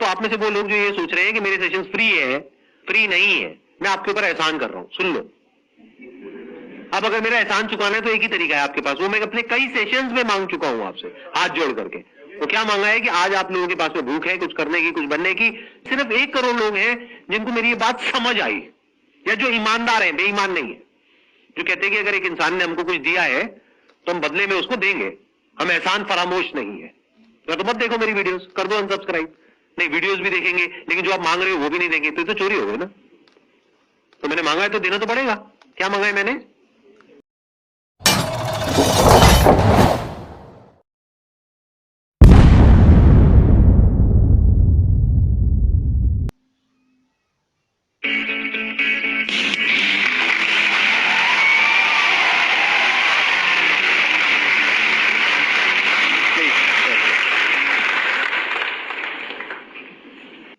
आप में से वो लोग जो ये सोच रहे हैं कि मेरे सेशंस फ्री है, फ्री नहीं है, मैं आपके ऊपर एहसान कर रहा हूं, सुन लो। अब अगर मेरा एहसान चुकाना है तो एक ही तरीका है आपके पास, वो मैं अपने कई सेशंस में मांग चुका हूं आपसे हाथ जोड़ करके। तो क्या मांगा है कि आज आप लोगों के पास में भूख है कुछ करने की, कुछ बनने की। सिर्फ 1 करोड़ लोग हैं जिनको मेरी ये बात समझ आई, या जो ईमानदार है, बेईमान नहीं है, जो कहते हैं कि अगर एक इंसान ने हमको कुछ दिया है तो हम बदले में उसको देंगे, हम एहसान फरामोश नहीं है। तो मत देखो मेरी वीडियोस, कर दो अनसब्सक्राइब। नहीं, वीडियोस भी देखेंगे लेकिन जो आप मांग रहे हो वो भी नहीं देंगे, तो चोरी हो गई ना। तो मैंने मांगा है तो देना तो पड़ेगा। क्या मांगा है मैंने?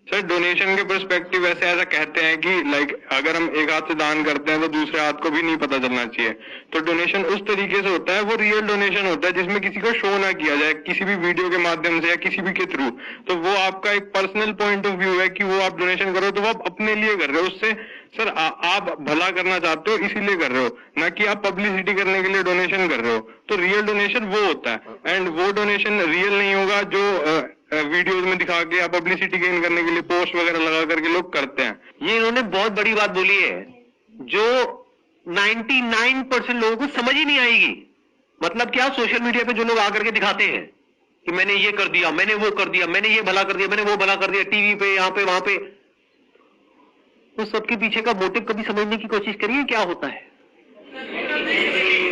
सर डोनेशन के पर्सपेक्टिव वैसे ऐसा कहते हैं कि लाइक अगर हम एक हाथ से दान करते हैं तो दूसरे हाथ को भी नहीं पता चलना चाहिए। तो डोनेशन उस तरीके से होता है, वो रियल डोनेशन होता है जिसमें किसी को शो ना किया जाए किसी भी वीडियो के माध्यम से या किसी भी के थ्रू। तो वो आपका एक पर्सनल पॉइंट ऑफ व्यू है कि वो आप डोनेशन करो तो वो आप अपने लिए कर रहे हो। उससे सर आप भला करना चाहते हो इसीलिए कर रहे हो, ना कि आप पब्लिसिटी करने के लिए डोनेशन कर रहे हो। तो रियल डोनेशन वो होता है, एंड वो डोनेशन रियल नहीं होगा जो वीडियोज में दिखा के या पब्लिसिटी गेन करने के लिए पोस्ट वगैरह लगा करके लोग करते हैं। ये इन्होंने बहुत बड़ी बात बोली है जो 99% लोगों को समझ ही नहीं आएगी। मतलब क्या, सोशल मीडिया पे जो लोग आकर के दिखाते हैं कि मैंने ये कर दिया, मैंने वो कर दिया, मैंने ये भला कर दिया, मैंने वो भला कर दिया, टीवी पे, यहां पे, वहां पे, तो सबके पीछे का मोटिव कभी समझने की कोशिश करिए क्या होता है।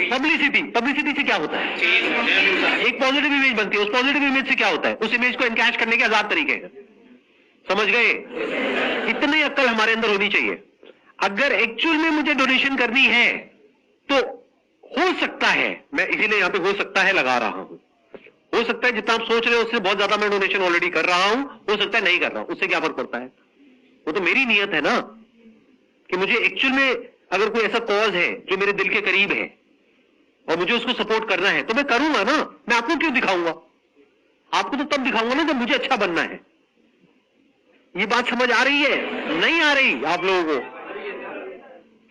पब्लिसिटी, पब्लिसिटी से क्या होता है? एक पॉजिटिव इमेज बनती है, उस पॉजिटिव इमेज से क्या होता है? उस इमेज को एनकैश करने के आजाद तरीके हैं, समझ गए? इतनी अक्ल हमारे अंदर होनी चाहिए। अगर एक्चुअल में मुझे डोनेशन करनी है तो हो सकता है, मैं इसीलिए यहां पे हो सकता है लगा रहा हूं, हो सकता है जितना आप सोच रहे हो उससे बहुत ज्यादा मैं डोनेशन ऑलरेडी कर रहा हूं, हो सकता है नहीं कर रहा हूं, उससे क्या फर्क पड़ता है? वो तो मेरी नियत है ना कि मुझे एक्चुअल में अगर कोई ऐसा कॉज है जो मेरे दिल के करीब है और मुझे उसको सपोर्ट करना है तो मैं करूंगा ना। मैं आपको क्यों दिखाऊंगा? आपको तो तब दिखाऊंगा ना जब मुझे अच्छा बनना है। ये बात समझ आ रही है? नहीं आ रही आप लोगों को?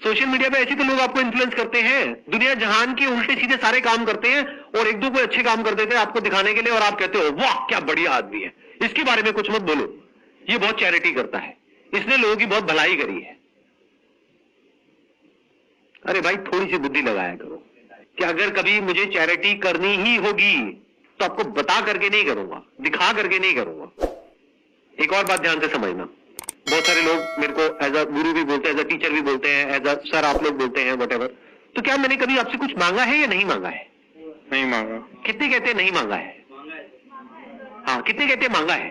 सोशल मीडिया पे ऐसे तो लोग आपको इन्फ्लुएंस करते हैं, दुनिया जहान के उल्टे सीधे सारे काम करते हैं और एक दो कोई अच्छे काम कर देते हैं आपको दिखाने के लिए, और आप कहते हो वाह क्या बढ़िया आदमी है, इसके बारे में कुछ मत बोलो, ये बहुत चैरिटी करता है, इसने लोगों की बहुत भलाई करी है। अरे भाई थोड़ी सी बुद्धि लगाया करो कि अगर कभी मुझे चैरिटी करनी ही होगी तो आपको बता करके नहीं करूंगा, दिखा करके नहीं करूंगा। एक और बात ध्यान से समझना, बहुत सारे लोग मेरे को एज अ गुरु भी बोलते हैं, एज अ टीचर भी बोलते हैं, एज अ सर आप लोग बोलते हैं, व्हाटएवर। तो क्या मैंने कभी आपसे कुछ मांगा है या नहीं मांगा है? नहीं मांगा। कितने कहते हैं नहीं मांगा है? हाँ, कितने कहते हैं मांगा है?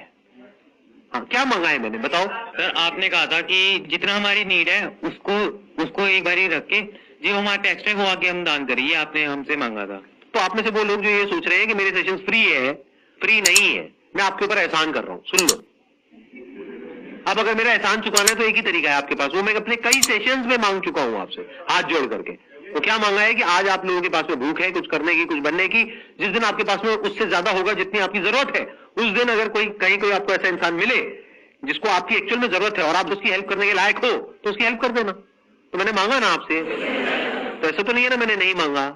हाँ, क्या मांगा है मैंने, बताओ। सर आपने कहा था कि जितना हमारी नीड है उसको एक बार ही रख के जो हमारे एक्स्ट्रा को आके हम दान करिए, आपने हमसे मांगा था। तो आप में से वो लोग जो ये सोच रहे हैं कि मेरे सेशंस फ्री है, फ्री नहीं है, मैं आपके ऊपर एहसान कर रहा हूं, सुन लो। अब अगर मेरा एहसान चुकाना है तो एक ही तरीका है आपके पास, वो मैं अपने कई सेशंस में मांग चुका हूं आपसे हाथ जोड़ करके। तो क्या मांगा है कि आज आप लोगों के पास में भूख है कुछ करने की, कुछ बनने की, जिस दिन आपके पास में उससे ज्यादा होगा जितनी आपकी जरूरत है, उस दिन अगर कहीं कोई आपको ऐसा इंसान मिले जिसको आपकी एक्चुअल में जरूरत है और आप उसकी हेल्प करने के लायक हो तो उसकी हेल्प कर देना। तो मैंने मांगा ना आपसे, तो ऐसा तो नहीं है ना मैंने नहीं मांगा।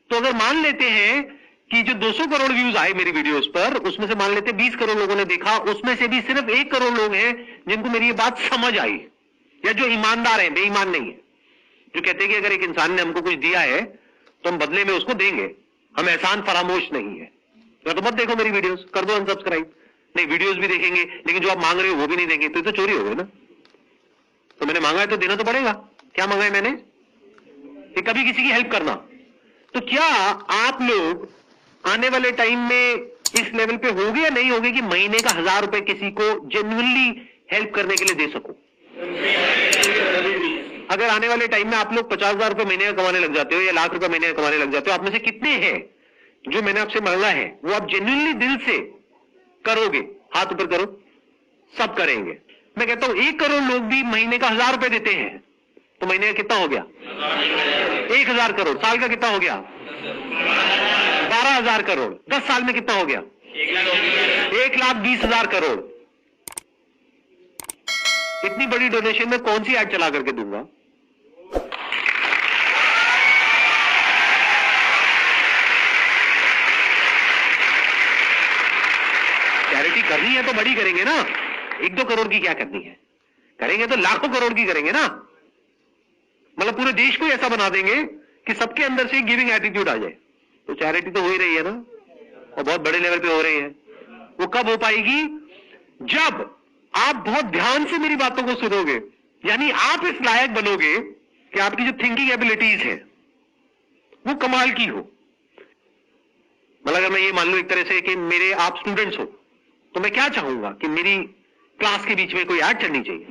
तो अगर मान लेते हैं कि जो 200 करोड़ व्यूज आए मेरी वीडियोस पर, उसमें से मान लेते 20 करोड़ लोगों ने देखा, उसमें से भी सिर्फ 1 करोड़ लोग हैं जिनको मेरी ये बात समझ आई, या जो ईमानदार हैं, बेईमान नहीं है, जो कहते हैं कि अगर एक इंसान ने हमको कुछ दिया है तो हम बदले में उसको देंगे, हम एहसान फरामोश नहीं है। तो मत देखो मेरी वीडियोस, कर दो अनसब्सक्राइब। नहीं, वीडियोस भी देखेंगे लेकिन जो आप मांग रहे हो वो भी नहीं देंगे, तो चोरी हो गई ना। तो मैंने मांगा है तो देना तो पड़ेगा। क्या मांगा है मैंने? कि कभी किसी की हेल्प करना। तो क्या आप लोग आने वाले टाइम में इस लेवल पे होगे या नहीं होगे कि महीने का 1000 रुपए किसी को जेन्युइनली हेल्प करने के लिए दे सको? अगर आने वाले टाइम में आप लोग 50,000 रुपए महीने का कमाने लग जाते हो या लाख रुपए महीने का कमाने लग जाते हो, आप में से कितने हैं जो मैंने आपसे मांगा है वो आप जेन्युइनली दिल से करोगे? हाथ ऊपर करो। सब करेंगे। मैं कहता हूं 1 करोड़ लोग भी महीने का 1000 रुपए देते हैं तो महीने का कितना हो गया? 1000 करोड़। साल का कितना हो गया? 12,000 करोड़। 10 साल में कितना हो गया? 1,20,000 करोड़। इतनी बड़ी डोनेशन में कौन सी ऐड चला करके दूंगा? चैरिटी करनी है तो बड़ी करेंगे ना, 1-2 करोड़ की क्या करनी है, करेंगे तो लाखों करोड़ की करेंगे ना। मतलब पूरे देश को ऐसा बना देंगे कि सबके अंदर से गिविंग एटीट्यूड आ जाए। तो चैरिटी तो हो ही रही है ना, और बहुत बड़े लेवल पे हो रही है। वो कब हो पाएगी? जब आप बहुत ध्यान से मेरी बातों को सुनोगे, यानी आप इस लायक बनोगे कि आपकी जो थिंकिंग एबिलिटीज है वो कमाल की हो। मतलब अगर मैं ये मान लूं एक तरह से कि मेरे आप स्टूडेंट्स हो, तो मैं क्या चाहूंगा कि मेरी क्लास के बीच में कोई ऐड चलनी चाहिए।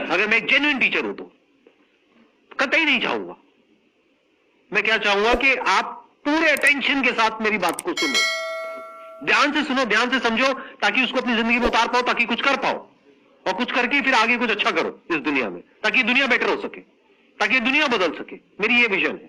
अगर मैं एक जेन्युइन टीचर हूं तो कतई नहीं चाहूंगा। मैं क्या चाहूंगा कि आप पूरे अटेंशन के साथ मेरी बात को सुनो, ध्यान से सुनो, ध्यान से समझो, ताकि उसको अपनी जिंदगी में उतार पाओ, ताकि कुछ कर पाओ, और कुछ करके फिर आगे कुछ अच्छा करो इस दुनिया में, ताकि दुनिया बेटर हो सके, ताकि दुनिया बदल सके। मेरी ये विजन है।